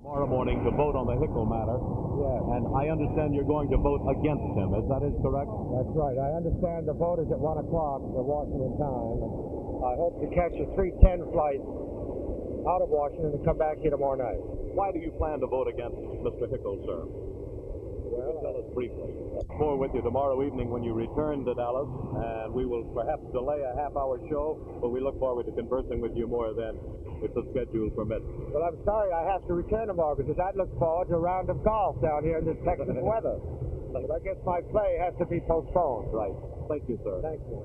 Tomorrow morning to vote on the Hickle matter. Yes. And I understand you're going to vote against him. Is that correct? That's right. I understand the vote is at 1 o'clock at Washington time. And I hope to catch a 3:10 flight out of Washington and come back here tomorrow night. Why do you plan to vote against Mr. Hickle, sir? Well, Tell us briefly. More with you tomorrow evening when you return to Dallas, and we will perhaps delay a half-hour show, but we look forward to conversing with you more then, if the schedule permits. well, I'm sorry I have to return tomorrow because I'd look forward to a round of golf down here in this Texas weather. But I guess my play has to be postponed. Right. Thank you, sir. Thank you.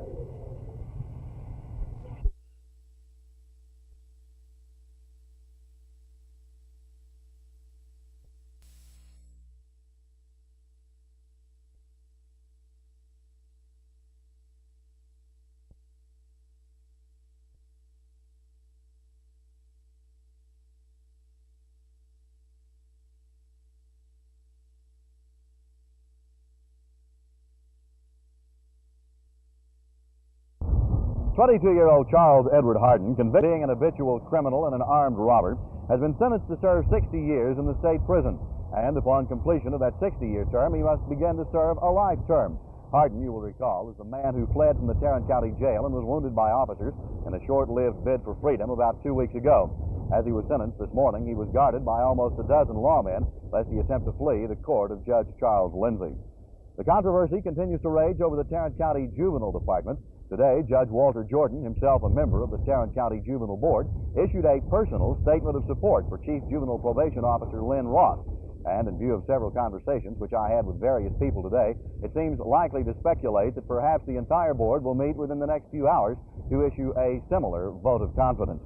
22-year-old Charles Edward Hardin, convicted of being an habitual criminal and an armed robber, has been sentenced to serve 60 years in the state prison. And upon completion of that 60-year term, he must begin to serve a life term. Hardin, you will recall, is the man who fled from the Tarrant County Jail and was wounded by officers in a short-lived bid for freedom about 2 weeks ago. As he was sentenced this morning, he was guarded by almost a dozen lawmen lest he attempt to flee the court of Judge Charles Lindsay. The controversy continues to rage over the Tarrant County Juvenile Department. Today, Judge Walter Jordan, himself a member of the Tarrant County Juvenile Board, issued a personal statement of support for Chief Juvenile Probation Officer Lynn Ross. And in view of several conversations which I had with various people today, it seems likely to speculate that perhaps the entire board will meet within the next few hours to issue a similar vote of confidence.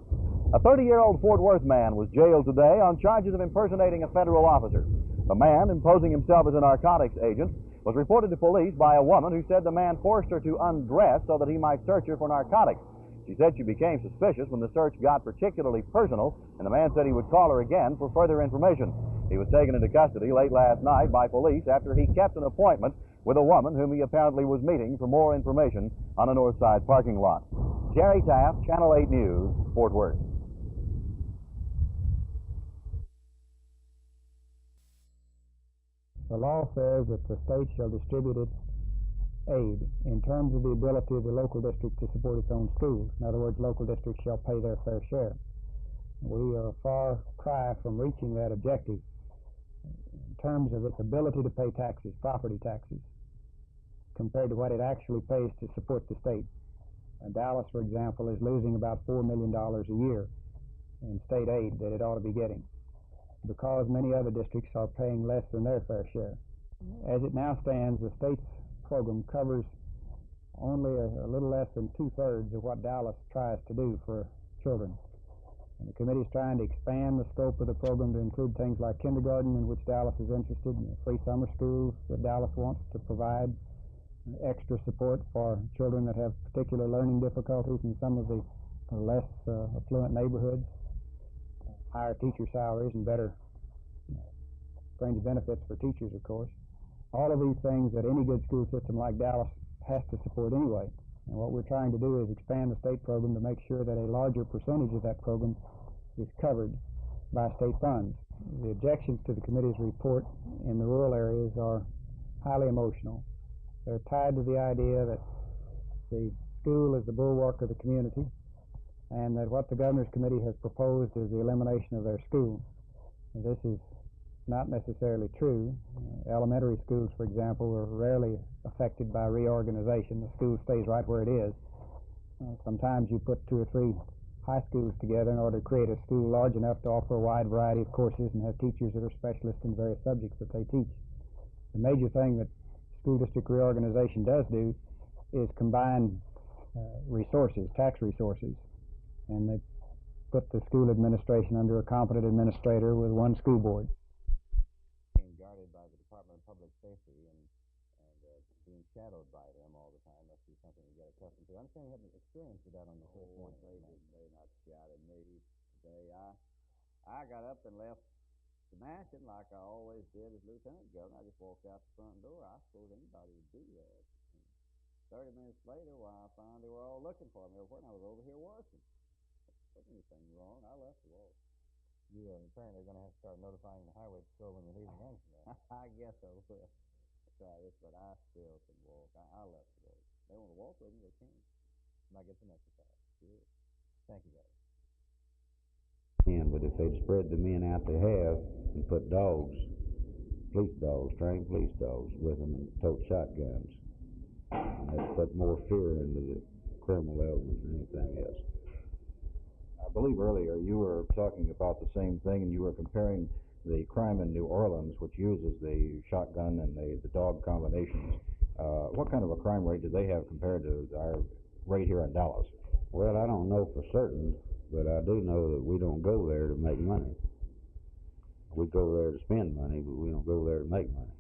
A 30-year-old Fort Worth man was jailed today on charges of impersonating a federal officer. The man, imposing himself as a narcotics agent, was reported to police by a woman who said the man forced her to undress so that he might search her for narcotics. She said she became suspicious when the search got particularly personal, and the man said he would call her again for further information. He was taken into custody late last night by police after he kept an appointment with a woman whom he apparently was meeting for more information on a north side parking lot. Jerry Taft, Channel 8 News, Fort Worth. The law says that the state shall distribute its aid in terms of the ability of the local district to support its own schools. In other words, local districts shall pay their fair share. We are a far cry from reaching that objective in terms of its ability to pay taxes, property taxes, compared to what it actually pays to support the state. Dallas, for example, is losing about $4 million a year in state aid that it ought to be getting, because many other districts are paying less than their fair share. As it now stands, the state's program covers only a little less than 2/3 of what Dallas tries to do for children. And the committee is trying to expand the scope of the program to include things like kindergarten, in which Dallas is interested, in free summer schools that Dallas wants to provide, extra support for children that have particular learning difficulties in some of the less affluent neighborhoods, higher teacher salaries, and better fringe benefits for teachers, of course. All of these things that any good school system like Dallas has to support anyway. And what we're trying to do is expand the state program to make sure that a larger percentage of that program is covered by state funds. The objections to the committee's report in the rural areas are highly emotional. They're tied to the idea that the school is the bulwark of the community, and that what the Governor's Committee has proposed is the elimination of their school. And this is not necessarily true. Elementary schools, for example, are rarely affected by reorganization. The school stays right where it is. Sometimes you put 2 or 3 high schools together in order to create a school large enough to offer a wide variety of courses and have teachers that are specialists in various subjects that they teach. The major thing that school district reorganization does do is combine resources, tax resources, and they put the school administration under a competent administrator with one school board. Being guarded by the Department of Public Safety and being shadowed by them all the time must be something you get accustomed to. I'm saying you haven't experienced that on the whole point. They not shouted me today. I got up and left the mansion like I always did as Lieutenant Governor. I just walked out the front door. I suppose anybody would do that. 30 minutes later, I found they were all looking for me. And I was over here working. There wasn't anything wrong. I left the wall. You apparently they're going to have to start notifying the highway patrol when you're leaving guns from there. I guess I will. Try this, but I still can walk. I love to walk. They want to walk with me, they can. Might get some exercise. Sure. Thank you, guys. But if they'd spread the men out they have and put dogs, police dogs, trained police dogs with them and tote shotguns, that'd put more fear into the criminal element than anything else. I believe earlier you were talking about the same thing, and you were comparing the crime in New Orleans, which uses the shotgun and the dog combinations. What kind of a crime rate do they have compared to our rate here in Dallas? Well, I don't know for certain, but I do know that we don't go there to make money. We go there to spend money, but we don't go there to make money.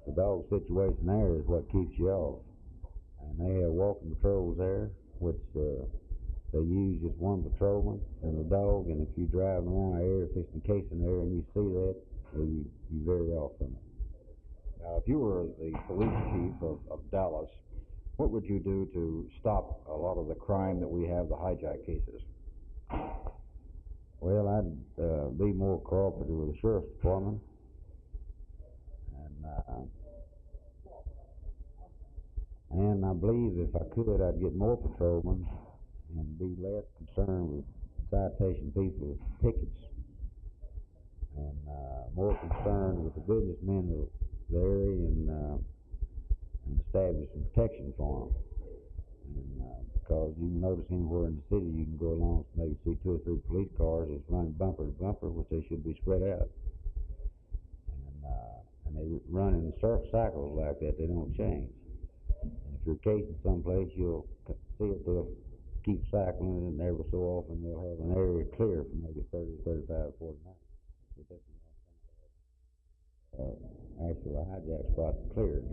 The dog situation there is what keeps you off. And they have walking patrols there, which they use just one patrolman and a dog, and if you drive around the area, if it's encased in there and you see that, well, you vary off from it. Now, if you were the police chief of Dallas, what would you do to stop a lot of the crime that we have, the hijack cases? Well, I'd be more cooperative with the sheriff's department, and I believe if I could, I'd get more patrolmen and be less concerned with citation people with tickets, and more concerned with the businessmen of the area and establish some protection for them. And because you can notice anywhere in the city, you can go along and maybe see 2 or 3 police cars that's running bumper to bumper, which they should be spread out. And they run in cycles like that. They don't change. And if you're casing someplace, you'll see it. They'll keep cycling, and every so often they'll have an area clear for maybe 30, 35, 40 minutes. Actually, a hijack spot cleared.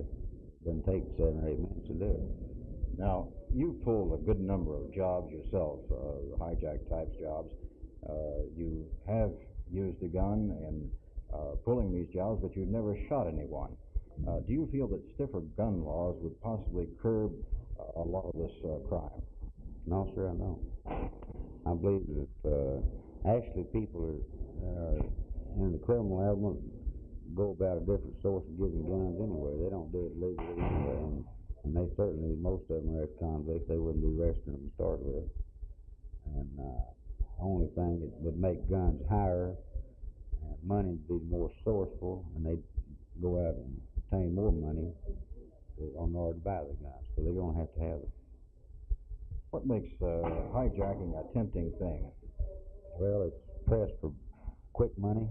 Doesn't take 7 or 8 minutes to do it. Now, you've pulled a good number of jobs yourself, hijack type jobs. You have used a gun in pulling these jobs, but you've never shot anyone. Do you feel that stiffer gun laws would possibly curb a lot of this crime? No, sir, I don't. I believe that actually people are in the criminal element go about a different source of getting guns anyway. They don't do it legally anyway, and they certainly, most of them are ex-convicts. They wouldn't be arresting them to start with. And the only thing that would make guns higher and money be more sourceful, and they go out and obtain more money in order to buy the guns, so they're going to have them. What makes hijacking a tempting thing? Well, it's pressed for quick money,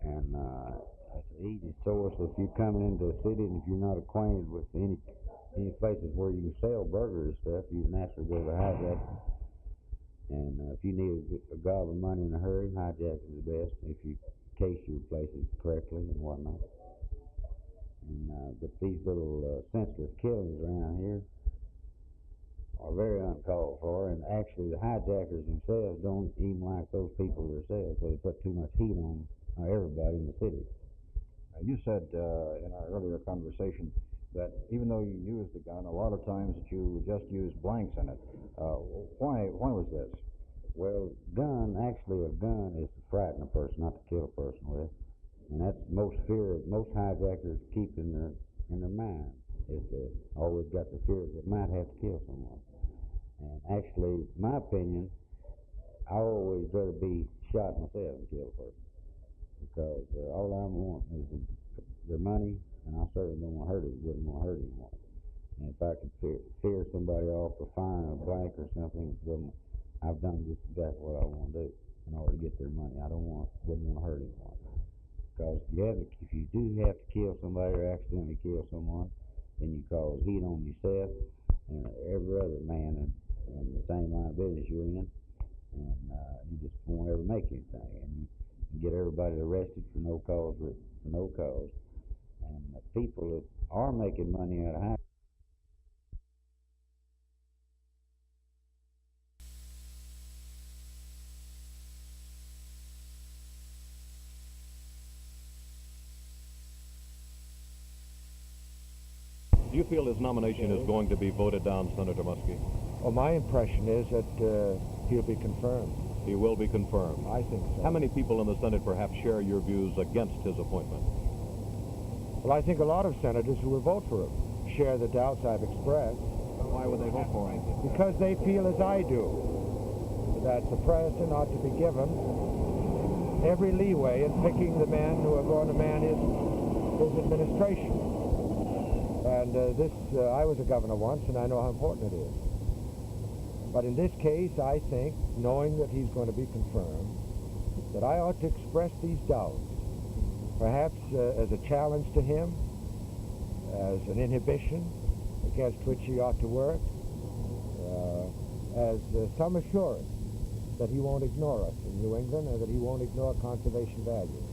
and it's an easy source. If you're coming into a city and if you're not acquainted with any places where you can sell burgers and stuff, you naturally go to hijack. And if you need a gob of money in a hurry, hijack is the best if you case your places correctly and whatnot. And but these little senseless killings around here are very uncalled for, and actually the hijackers themselves don't even like those people themselves, because they put too much heat on everybody in the city. You said in our earlier conversation that even though you use the gun, a lot of times that you just use blanks in it. Why was this? Well, a gun is to frighten a person, not to kill a person with. And that's most fear most hijackers keep in their mind, is to always got the fear that they might have to kill someone. And actually, in my opinion, I always rather be shot myself than kill a person, because all I want is their money, and I certainly wouldn't want to hurt anyone. And if I could fear somebody off for firing a blank or something, then I've done just exactly what I want to do in order to get their money. Wouldn't want to hurt anyone. Because if you do have to kill somebody or accidentally kill someone, then you cause heat on yourself and every other man in the same line of business you're in, and you just won't ever make anything, and you get everybody arrested for no cause. And the people that are making money out of high. Do you feel his nomination is going to be voted down, Senator Muskie? Well, my impression is that he'll be confirmed. he will be confirmed. I think so. How many people in the Senate perhaps share your views against his appointment? Well, I think a lot of senators who will vote for him share the doubts I've expressed. Why would they vote for him? Because they feel as I do, that the president ought to be given every leeway in picking the men who are going to man his administration. And I was a governor once, and I know how important it is. But in this case, I think, knowing that he's going to be confirmed, that I ought to express these doubts, perhaps as a challenge to him, as an inhibition against which he ought to work, as some assurance that he won't ignore us in New England and that he won't ignore conservation values.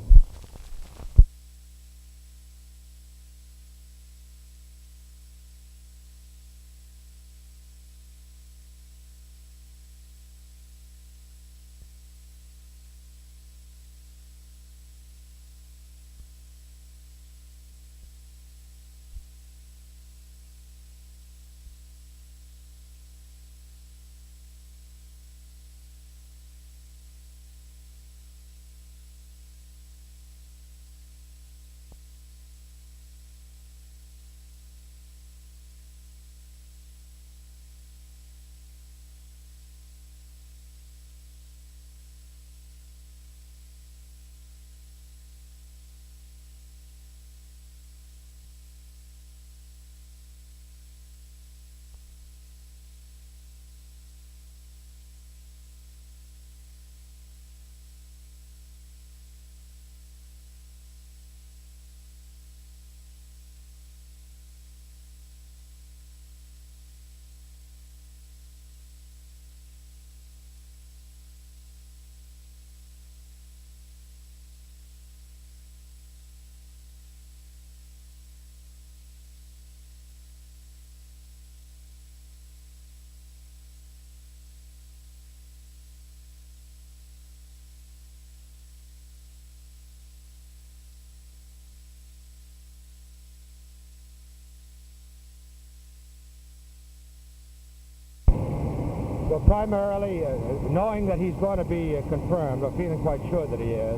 So primarily, knowing that he's going to be confirmed, or feeling quite sure that he is,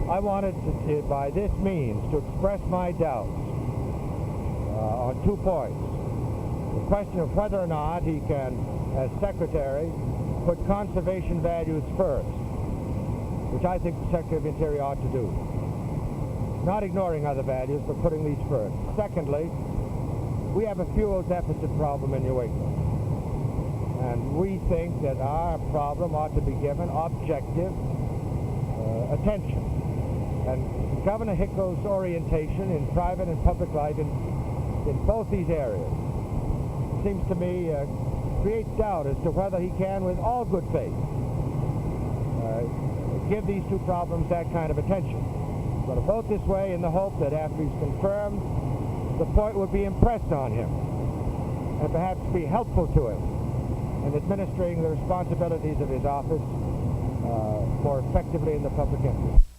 I wanted to, by this means, to express my doubts on 2 points. The question of whether or not he can, as secretary, put conservation values first, which I think the Secretary of the Interior ought to do. Not ignoring other values, but putting these first. Secondly, we have a fuel deficit problem in New England. And we think that our problem ought to be given objective attention. And Governor Hickel's orientation in private and public life in both these areas seems to me creates doubt as to whether he can, with all good faith, give these 2 problems that kind of attention. I'm going to vote this way in the hope that after he's confirmed, the point would be impressed on him and perhaps be helpful to him in administering the responsibilities of his office more effectively in the public interest.